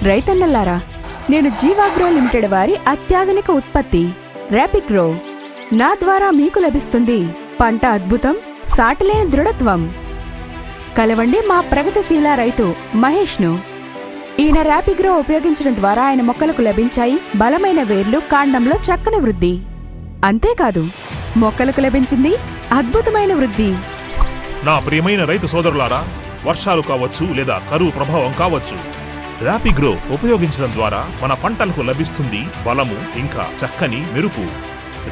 రైతన్నలారా, నేను జీవాగ్రో లిమిటెడ్ వారి అత్యాధునిక ఉత్పత్తి ర్యాపిగ్రో. నా ద్వారా మీకు లభిస్తుంది పంట అద్భుతం, సాటిలేని దృఢత్వం. కలవండి మా ప్రగతిశీల రైతు మహేష్ను. ఈయన ర్యాపిగ్రో ఉపయోగించడం ద్వారా ఆయన మొక్కలకు లభించాయి బలమైన వేర్లు, కాండంలో చక్కని వృద్ధి. అంతేకాదు, మొక్కలకు లభించింది అద్భుతమైన వృద్ధి. నా ప్రియమైన రైతు సోదరులారా, వర్షాలు కావచ్చు లేదా కరువు ప్రభావం కావచ్చు, ర్యాపిగ్రో ఉపయోగించడం ద్వారా మన పంటలకు లభిస్తుంది బలము, ఇంకా చక్కని మెరుపు.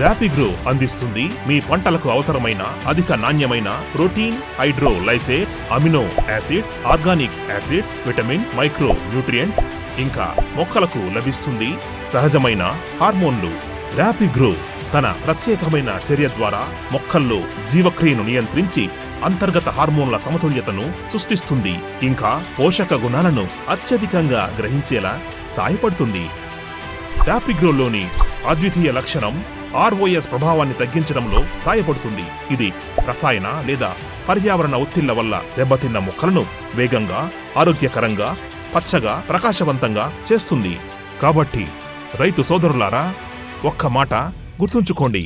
ర్యాపిగ్రో అందిస్తుంది మీ పంటలకు అవసరమైన అధిక నాణ్యమైన protein, hydrolysates, amino acids, organic acids, vitamins, micro nutrients, ఇంకా మొక్కలకు లభిస్తుంది సహజమైన హార్మోన్లు. ర్యాపిగ్రో తన ప్రత్యేకమైన చర్య ద్వారా మొక్కల్లో జీవక్రియను నియంత్రించి అంతర్గత హార్మోన్ల సమతుల్యతను సృష్టిస్తుంది, ఇంకా పోషక గుణాలను అత్యధికంగా గ్రహించేలా సాయపడుతుంది. ర్యాపిగ్రోలోని అద్వితీయ లక్షణం ఆర్ఓఎస్ ప్రభావాన్ని తగ్గించడంలో సాయపడుతుంది. ఇది రసాయన లేదా పర్యావరణ ఒత్తిళ్ల వల్ల దెబ్బతిన్న మొక్కలను వేగంగా, ఆరోగ్యకరంగా, పచ్చగా, ప్రకాశవంతంగా చేస్తుంది. కాబట్టి రైతు సోదరులారా, ఒక్క మాట గుర్తుంచుకోండి,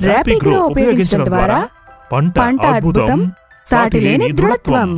ర్యాపిగ్రో ఉపయోగించడం ద్వారా పంట అద్భుతం, సాటిలేని దృఢత్వం.